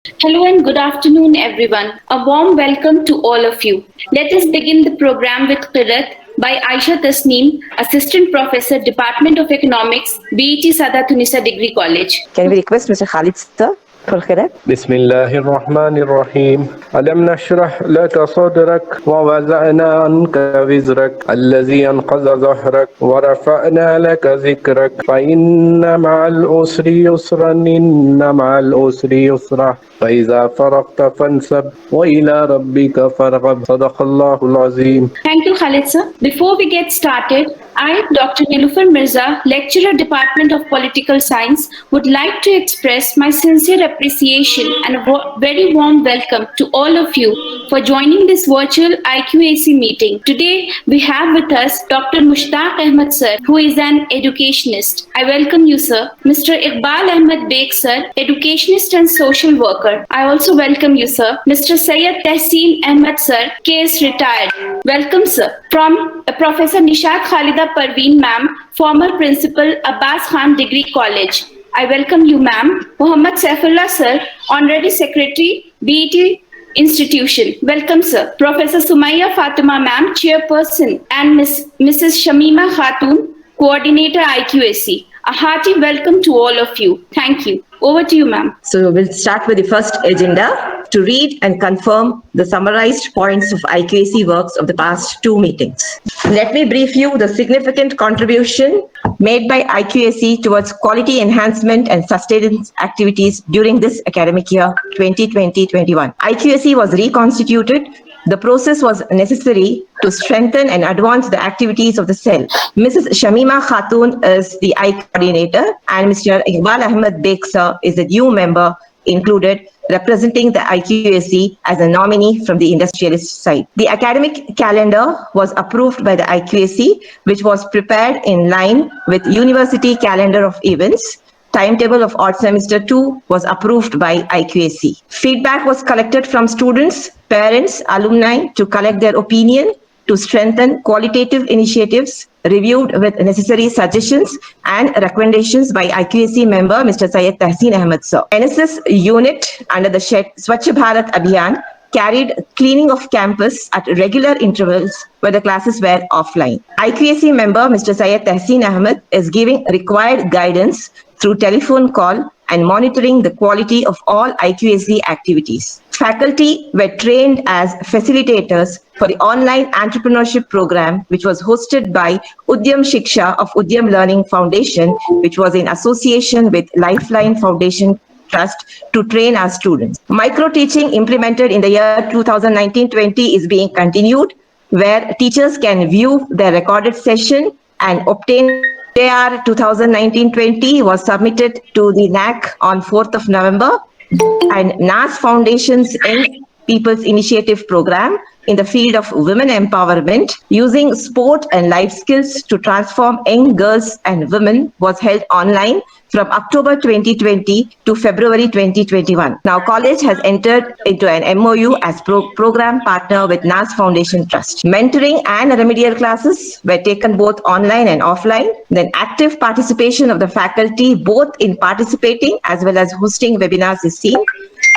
Hello and good afternoon, everyone. A warm welcome to all of you. Let us begin the program with Qirat by Aisha Tasneem, Assistant Professor, Department of Economics, BET Sadat Tunisa Degree College. Can we request Mr. Khalid sir for Khirat? بسم الله الرحمن الرحيم ألم نشرح لك صدرك ووضعنا عنك وزرك الذي أنقض ظهرك ورفعنا لك ذكرك فإن مع العسر يسرا إن مع العسر يسرا فإذا فرغت فانصب وإلى ربك فارغب صدق الله العظيم. Thank you, Khalid sir. Before we get started, I, Dr. Nilufar Mirza, Lecturer, Department of Political Science, would like to express my sincere appreciation and a very warm welcome to all of you for joining this virtual IQAC meeting. Today, we have with us Dr. Mushtaq Ahmed sir, who is an educationist. I welcome you, sir. Mr. Iqbal Ahmed Beg sir, educationist and social worker. I also welcome you, sir. Mr. Syed Tehseen Ahmed sir, case retired. Welcome, sir. From Professor Nishat Khalida Parveen ma'am, former principal Abbas Khan Degree College. I welcome you, ma'am. Muhammad Saifullah sir, honorary secretary, BET institution. Welcome, sir. Professor Sumaya Fatima ma'am, chairperson, and Mrs. Shamima Khatun, coordinator IQAC. A hearty welcome to all of you. Thank you. Over to you, ma'am. So we'll start with the first agenda to read and confirm the summarized points of IQAC works of the past two meetings. Let me brief you the significant contribution made by IQAC towards quality enhancement and sustenance activities during this academic year 2020-21. IQAC was reconstituted. The process was necessary to strengthen and advance the activities of the cell. Mrs. Shamima Khatun is the I coordinator and Mr. Iqbal Ahmed Beg sir is a new member included representing the IQAC as a nominee from the industrialist side. The academic calendar was approved by the IQAC, which was prepared in line with university calendar of events. Timetable of odd semester 2 was approved by IQAC. Feedback was collected from students, parents, alumni to collect their opinion to strengthen qualitative initiatives, reviewed with necessary suggestions and recommendations by IQAC member Mr. Syed Tehseen Ahmed sir. NSS unit under the Swachh Bharat Abhiyan carried cleaning of campus at regular intervals where the classes were offline. IQAC member Mr. Syed Tehseen Ahmed is giving required guidance through telephone call and monitoring the quality of all IQAC activities. Faculty were trained as facilitators for the online entrepreneurship program, which was hosted by Udyam Shiksha of Udyam Learning Foundation, which was in association with Lifeline Foundation Trust to train our students. Micro-teaching implemented in the year 2019-20 is being continued, where teachers can view their recorded session and obtain AR 2019-20 was submitted to the NAC on 4th of November, and NAS Foundation's Young People's Initiative program in the field of women empowerment using sport and life skills to transform young girls and women was held online from October 2020 to February 2021. Now, college has entered into an MOU as program partner with NAS Foundation Trust. Mentoring and remedial classes were taken both online and offline. Then active participation of the faculty both in participating as well as hosting webinars is seen.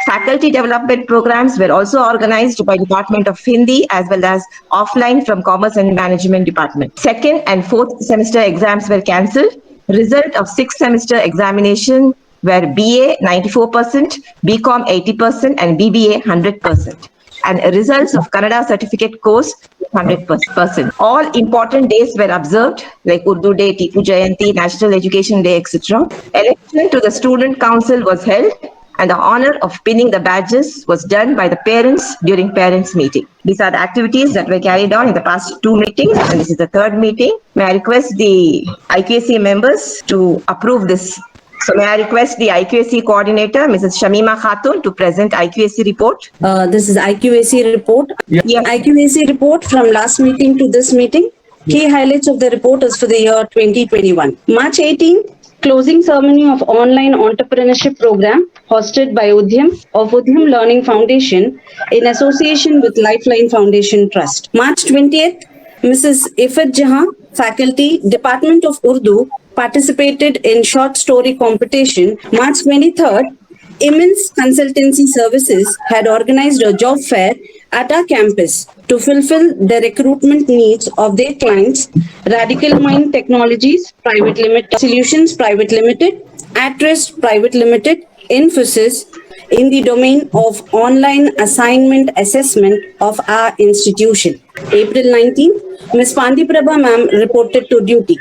Faculty development programs were also organized by Department of Hindi as well as offline from Commerce and Management Department. Second and fourth semester exams were cancelled. Result of sixth semester examination were BA 94%, BCom 80% and BBA 100%. And results of Kannada certificate course 100%. All important days were observed like Urdu Day, Tipu Jayanti, National Education Day, etc. Election to the Student Council was held and the honor of pinning the badges was done by the parents during parents meeting. These are the activities that were carried on in the past two meetings, and this is the third meeting. May I request the IQAC members to approve this? So may I request the IQAC coordinator, Mrs. Shamima Khatun, to present IQAC report? This is IQAC report. Yes. IQAC report from last meeting to this meeting. Key highlights of the report is for the year 2021. March 18, closing ceremony of online entrepreneurship program hosted by Udyam of Udyam Learning Foundation in association with Lifeline Foundation Trust. March 20th, Mrs. Ifat Jahan, faculty, Department of Urdu, participated in short story competition. March 23rd, Immense Consultancy Services had organized a job fair at our campus to fulfill the recruitment needs of their clients, Radical Mind Technologies Private Limited, Solutions Private Limited, Atrest Private Limited, Infosys, in the domain of online assignment assessment of our institution. April 19th, Ms. Pandiprabha ma'am reported to duty.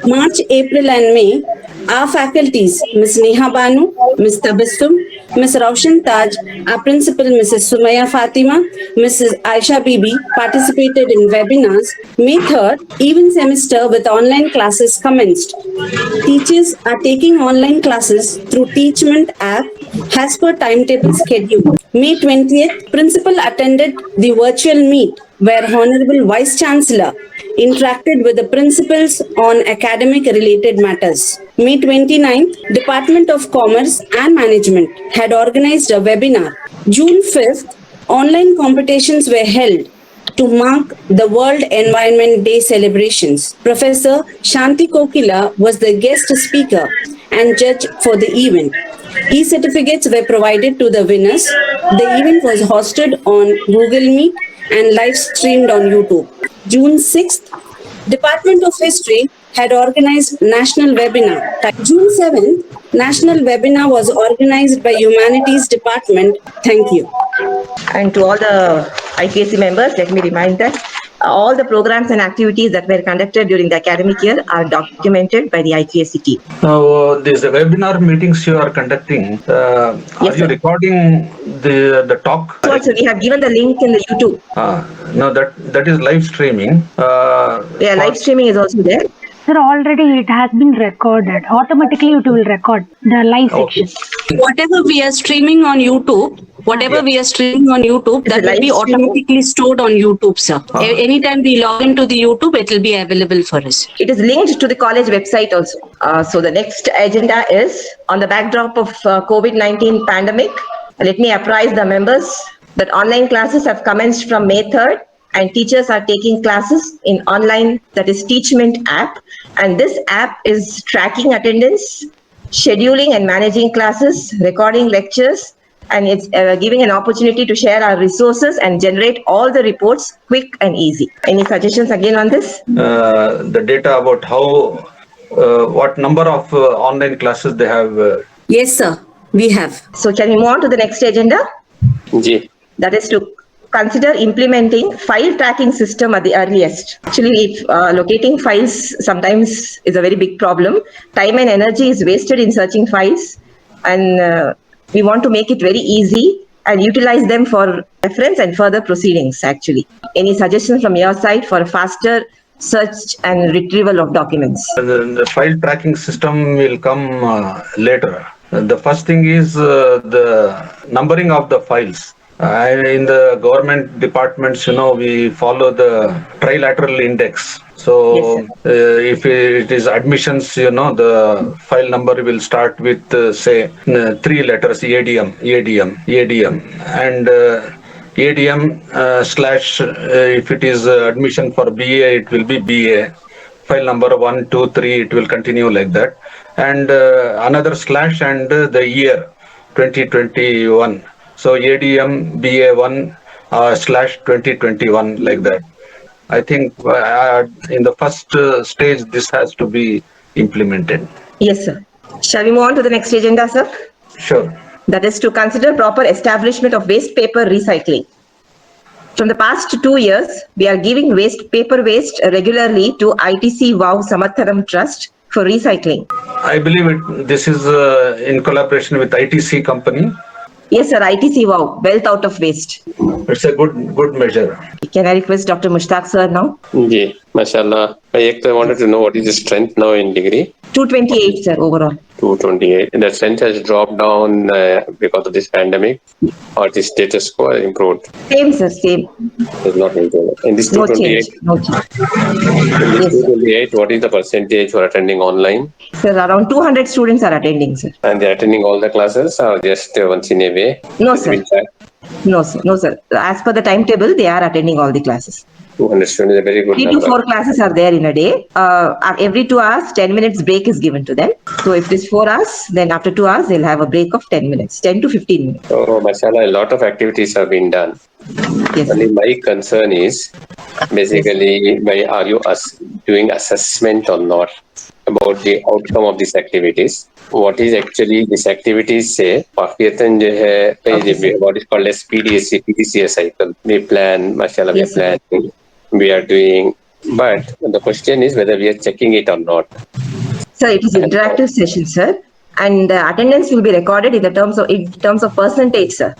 March, April and May, our faculties, Ms. Neha Banu, Ms. Tabassum, Ms. Raushan Taj, our principal, Mrs. Sumaya Fatima, Mrs. Aisha Bibi, participated in webinars. May 3rd, even semester with online classes commenced. Teachers are taking online classes through Teachment app as per timetable schedule. May 20th, principal attended the virtual meet where Honorable Vice Chancellor interacted with the principals on academic related matters. May 29th, Department of Commerce and Management had organized a webinar. June 5th, online competitions were held to mark the World Environment Day celebrations. Professor Shanti Kokila was the guest speaker and judge for the event. E-certificates were provided to the winners. The event was hosted on Google Meet and live streamed on YouTube. June 6th, Department of History had organized national webinar. June 7th, national webinar was organized by Humanities Department. Thank you. And to all the IPSC members, let me remind that all the programs and activities that were conducted during the academic year are documented by the IPSC team. Now, these webinar meetings you are conducting, are Yes, you sir. recording the talk? Also, we have given the link in the YouTube. No, that is live streaming. Yeah, live streaming is also there. Sir, already it has been recorded. Automatically it will record the live section. Whatever we are streaming on YouTube, that will be automatically stored on YouTube, sir. Anytime we log into the YouTube, it will be available for us. It is linked to the college website also. So the next agenda is on the backdrop of COVID-19 pandemic. Let me apprise the members that online classes have commenced from May 3rd and teachers are taking classes in online, that is Teachment app. And this app is tracking attendance, scheduling and managing classes, recording lectures, and it's giving an opportunity to share our resources and generate all the reports quick and easy. Any suggestions again on this? The data about how, what number of online classes they have. Yes, sir. We have. So can we move on to the next agenda? Ji That is to consider implementing file tracking system at the earliest. Actually, if locating files sometimes is a very big problem. Time and energy is wasted in searching files, and we want to make it very easy and utilize them for reference and further proceedings, actually. Any suggestions from your side for a faster search and retrieval of documents? The file tracking system will come later. The first thing is the numbering of the files. In the government departments, we follow the trilateral index. So Yes, if it is admissions, the file number will start with, say, 3 letters, ADM, and ADM slash, if it is admission for BA, it will be BA. File number 1, 2, 3, it will continue like that. And another slash and the year, 2021. So ADM BA1 slash 2021, like that. I think in the first stage, this has to be implemented. Yes, sir. Shall we move on to the next agenda, sir? Sure. That is to consider proper establishment of waste paper recycling. From the past 2 years, we are giving paper waste regularly to ITC Wow Samatharam Trust for recycling. I believe this is in collaboration with ITC company. Yes, sir, ITC Wow, wealth out of waste. It's a good measure. Can I request Dr. Mushtaq, sir, now? जी माशाल्लाह I wanted to know what is the strength now in degree 228, sir, overall. 228 and the strength has dropped down because of this pandemic or the status quo has improved. Same, sir, same. Has not improved. In this No 228 change. No change. in this Yes, sir. 228 what is the percentage for attending online Sir, around 200 students are attending, sir. and they're attending all the classes or just once in a way? No, sir. No, sir. No, sir. As per the timetable, they are attending all the classes. 200 students is a very good 3 to number. 4 classes are there in a day. Every 2 hours, 10 minutes break is given to them. So if it is 4 hours, then after 2 hours, they'll have a break of 10 minutes, 10 to 15 minutes. So, mashallah, a lot of activities have been done. Yes. Only my concern is basically, why are you doing assessment or not about the outcome of these activities? What is actually these activities say? Pakistan what is called as PDCA cycle. We plan, mashallah, we are Yes, sir. planning, we are doing. But the question is whether we are checking it or not. Sir, it is interactive session, sir. And attendance will be recorded in terms of percentage, sir.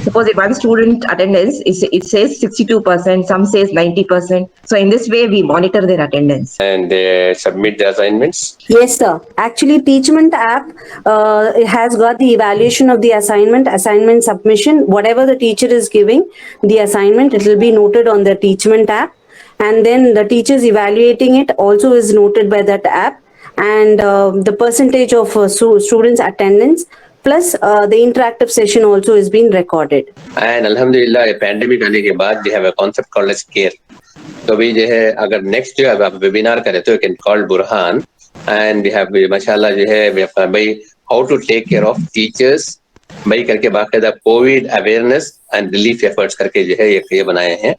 Suppose if one student attendance, it says 62%, some says 90%. So in this way, we monitor their attendance. And they submit the assignments. Yes, sir. Actually, Teachment app it has got the evaluation of the assignment submission. Whatever the teacher is giving, the assignment, it will be noted on the Teachment app. And then the teachers evaluating it also is noted by that app. And the percentage of students' attendance plus the interactive session also is being recorded. And Alhamdulillah, a pandemic आने के बाद they have a concept called as care. तो भी जो है अगर next year आप webinar करें तो you can call Burhan and we have माशाल्लाह जो है we have भाई how to take care of teachers भाई करके बाकायदा COVID awareness and relief efforts करके जो है ये बनाए हैं.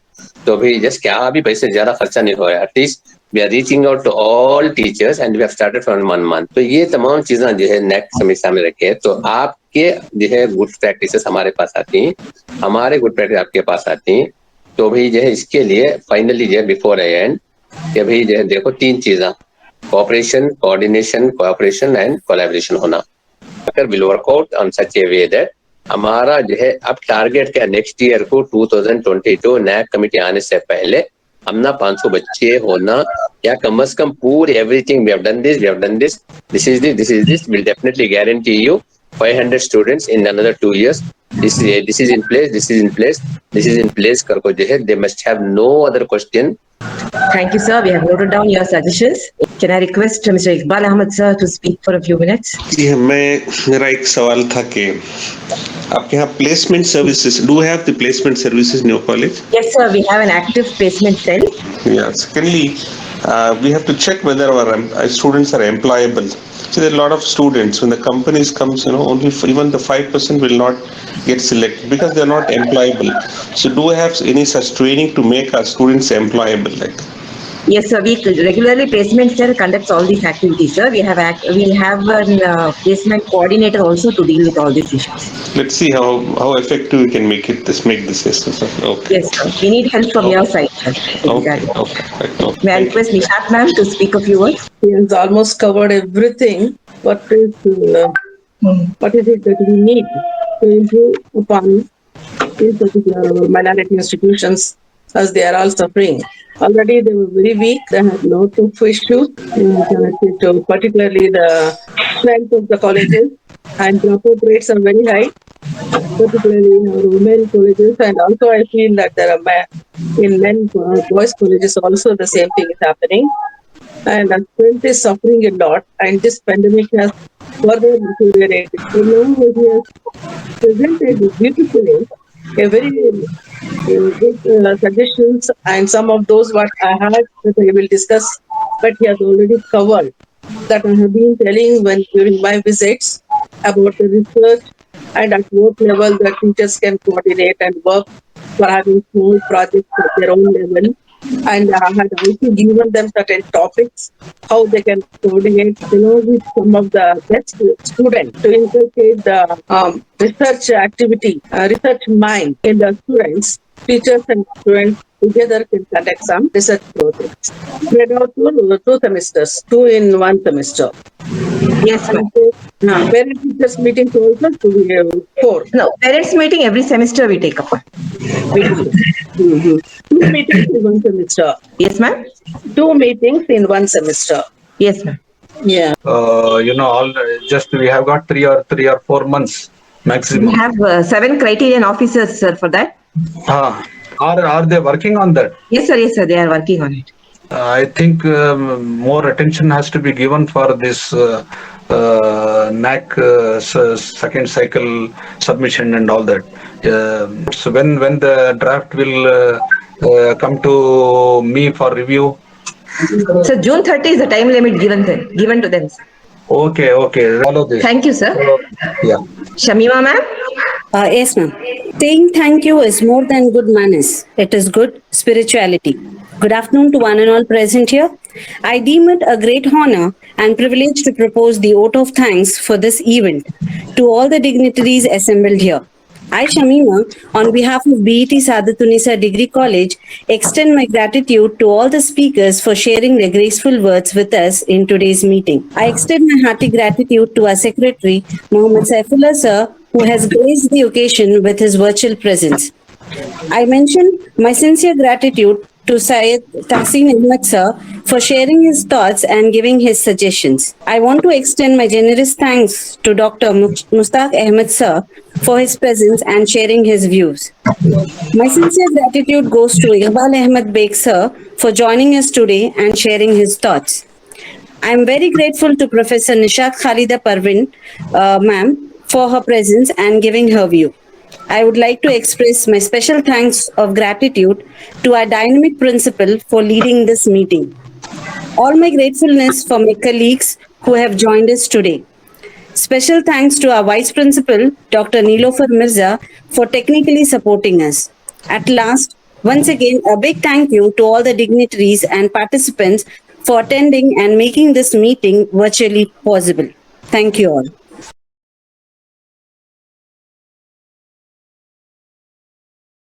तो भी just क्या अभी पैसे ज्यादा खर्चा नहीं हो रहा है. At least we are reaching out to all teachers and we have started from 1 month. तो ये तमाम चीजें जो है नेक्स्ट समीक्षा में रखे. तो आपके जो है गुड प्रैक्टिसेस हमारे पास आती हैं, हमारे गुड प्रैक्टिस आपके पास आती हैं. तो भाई जो है इसके लिए फाइनली जो है बिफोर आई एंड कि भाई जो है देखो 3 चीजें cooperation, coordination, cooperation and collaboration होना. अगर will work out on such A way that हमारा जो है अब टारगेट क्या नेक्स्ट ईयर को 2022 नैक कमेटी आने से पहले हमना 500 बच्चे होना या कम से कम पूरी everything we have done this this is this will definitely guarantee you 500 students in another 2 years. This is in place करको जो है they must have no other question. Thank you, sir. We have noted down your suggestions. Can I request Mr. Iqbal Ahmed, sir, to speak for a few minutes? जी मेरा एक सवाल था कि आपके यहाँ placement services do have the placement services in your college? Yes, sir. We have an active placement cell. Yeah. Secondly, we have to check whether our students are employable. So there are a lot of students when the companies comes, only even the 5% will not get selected because they are not employable. So do we have any such training to make our students employable? Like? Yes, sir. We regularly placement cell conducts all these activities, sir. We have a placement coordinator also to deal with all these issues. Let's see how effective we can make this system, sir. Okay. Yes, sir. We need help from your side, sir. Okay. May I request Nishat ma'am to speak a few words? He has almost covered everything. What is it that we need to improve upon, in particular, our minority institutions, as they are all suffering. Already they were very weak. They had lots of issues connected to particularly the strength of the colleges, and dropout rates are very high, particularly in our women colleges. And also I feel that there are in boys colleges also the same thing is happening. And our student is suffering a lot, and this pandemic has further deteriorated. So now he has presented beautifully a very good suggestions, and some of those what I had that I will discuss, but he has already covered that I have been telling during my visits about the research and at work level the teachers can coordinate and work for having small projects at their own level. And I had also given them certain topics, how they can coordinate, with some of the best students to inculcate the research activity, research mind in the students. Teachers and students together can conduct some research projects. Spread out to 2 semesters, 2 in 1 semester. Yes, ma'am. Parent teachers meetings also to be 4. No, parents meeting every semester we take up. We do. 2 meetings in 1 semester. Yes, ma'am. 2 meetings in 1 semester. Yes, ma'am. Yeah. We have got 3 or 4 months maximum. We have 7 criterion officers, sir, for that. Are they working on that? Yes, sir. They are working on it. I think more attention has to be given for this NAC second cycle submission and all that. So when the draft will come to me for review? So June 30 is the time limit given to them. Sir. Okay, follow this. Thank you, sir. Yeah. Shamima ma'am. Yes, ma'am. Saying thank you is more than good manners. It is good spirituality. Good afternoon to one and all present here. I deem it a great honor and privilege to propose the vote of thanks for this event to all the dignitaries assembled here. I, Shamima, on behalf of BET Sadatunisa Degree College, extend my gratitude to all the speakers for sharing their graceful words with us in today's meeting. I extend my hearty gratitude to our Secretary, Mohammad Saifullah Sir, who has graced the occasion with his virtual presence. I mention my sincere gratitude to Syed Tahsin Ahmed Sir for sharing his thoughts and giving his suggestions. I want to extend my generous thanks to Dr. Mustaq Ahmed Sir for his presence and sharing his views. My sincere gratitude goes to Iqbal Ahmed Beg Sir for joining us today and sharing his thoughts. I am very grateful to Professor Nishat Khalida Parvin, ma'am, for her presence and giving her view. I would like to express my special thanks of gratitude to our dynamic principal for leading this meeting. All my gratefulness for my colleagues who have joined us today. Special thanks to our Vice Principal, Dr. Nilofer Mirza, for technically supporting us. At last, once again, a big thank you to all the dignitaries and participants for attending and making this meeting virtually possible. Thank you all.